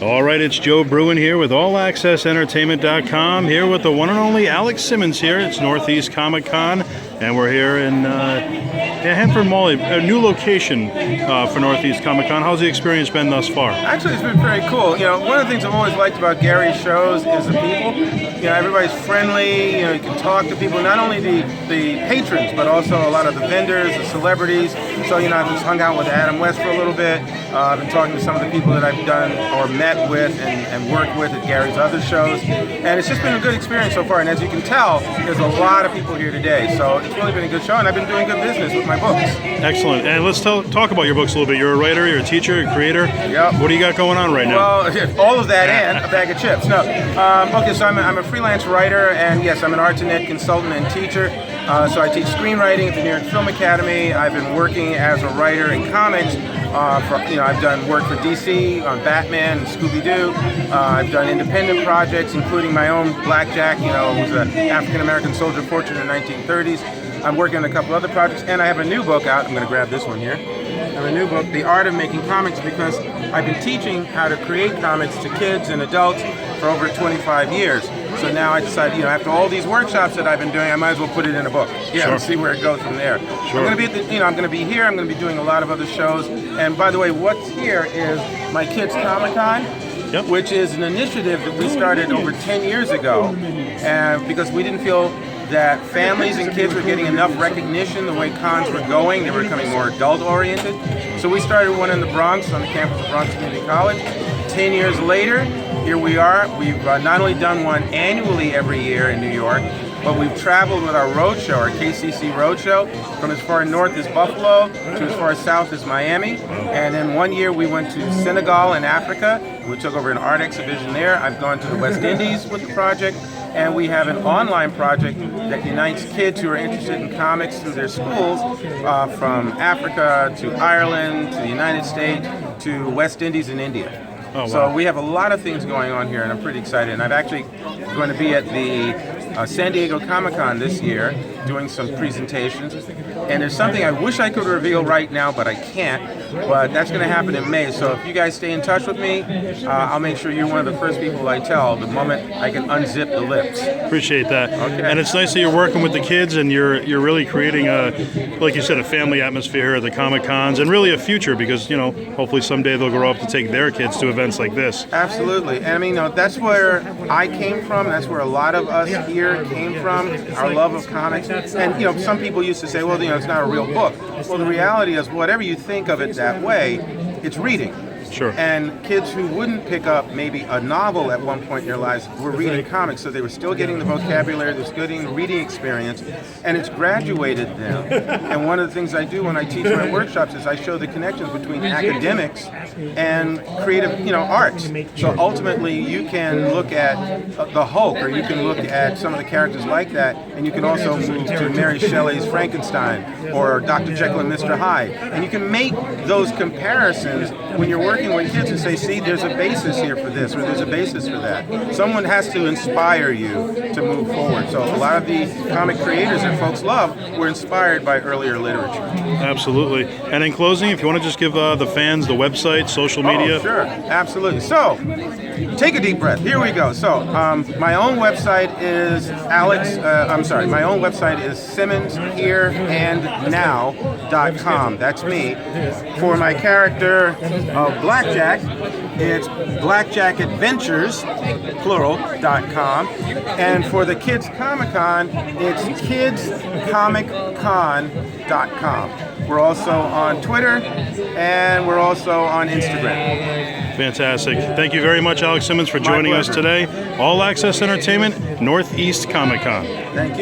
All right, it's Joe Bruin here with AllAccessEntertainment.com, here with the one and only Alex Simmons here. It's Northeast Comic Con, and we're here in Hanford Mall, a new location for Northeast Comic Con. How's the experience been thus far? Actually, it's been very cool. You know, one of the things I've always liked about Gary's shows is the people. You know, everybody's friendly. You know, you can talk to people, not only the patrons, but also a lot of the vendors, the celebrities. So, you know, I've just hung out with Adam West for a little bit. I've been talking to some of the people that I've done or met with and worked with at Gary's other shows. And it's just been a good experience so far. And as you can tell, there's a lot of people here today. So it's really been a good show, and I've been doing good business with my books. Excellent. And let's talk about your books a little bit. You're a writer, you're a teacher, a creator. Yep. What do you got going on right now? Well, all of that and a bag of chips. No. Okay, so I'm a freelance writer, and yes, I'm an art to net consultant and teacher. So I teach screenwriting at the New York Film Academy. I've been working as a writer in comics. I've done work for DC on Batman and Scooby-Doo. I've done independent projects, including my own Blackjack, who was an African-American soldier fortune in the 1930s. I'm working on a couple other projects, and I have a new book out. I'm going to grab this one here. I have a new book, The Art of Making Comics, because I've been teaching how to create comics to kids and adults for over 25 years. So now I decided, after all these workshops that I've been doing, I might as well put it in a book. Yeah, sure. And see where it goes from there. Sure. I'm going to be I'm going to be here. I'm going to be doing a lot of other shows. And by the way, what's here is my Kids Comic Con, yep, which is an initiative that we started over 10 years ago, and because we didn't feel that families and kids were getting enough recognition the way cons were going. They were becoming more adult-oriented. So we started one in the Bronx, on the campus of Bronx Community College. 10 years later, here we are. We've not only done one annually every year in New York, but we've traveled with our roadshow, our KCC roadshow, from as far north as Buffalo to as far south as Miami. And then one year we went to Senegal in Africa. We took over an art exhibition there. I've gone to the West Indies with the project. And we have an online project that unites kids who are interested in comics through their schools, from Africa to Ireland to the United States to West Indies and India. Oh, wow. So we have a lot of things going on here, and I'm pretty excited. And I'm actually going to be at the San Diego Comic-Con this year doing some presentations. And there's something I wish I could reveal right now, but I can't. But that's going to happen in May. So if you guys stay in touch with me, I'll make sure you're one of the first people I tell the moment I can unzip the lips. Appreciate that. Okay. And it's nice that you're working with the kids, and you're really creating like you said, a family atmosphere at the Comic Cons, and really a future, because hopefully someday they'll grow up to take their kids to events like this. Absolutely. And I mean, that's where I came from. That's where a lot of us here came from, our love of comics. And some people used to say, well, it's not a real book. Well, the reality is, whatever you think of it that way, it's reading. Sure. And kids who wouldn't pick up maybe a novel at one point in their lives were reading comics, so they were still getting the vocabulary, they were still getting the reading experience, and it's graduated them. And one of the things I do when I teach my workshops is I show the connections between academics and creative, arts. So ultimately, you can look at the Hulk, or you can look at some of the characters like that, and you can also move to Mary Shelley's Frankenstein, or Dr. Jekyll and Mr. Hyde. And you can make those comparisons when you're working with kids and say, see, there's a basis here for this, or there's a basis for that. Someone has to inspire you to move forward. So a lot of the comic creators that folks love were inspired by earlier literature. Absolutely. And in closing, if you want to just give the fans the website, social media. Oh, sure. Absolutely. So, take a deep breath. Here we go. So, my own website is my own website is simmonshereandnow.com. That's me. For my character of Blackjack, it's blackjackadventures.com. And for the Kids Comic Con, it's kidscomiccon.com. We're also on Twitter, and we're also on Instagram. Fantastic. Thank you very much, Alex Simmons, for joining us today. All Access Entertainment, Northeast Comic Con. Thank you.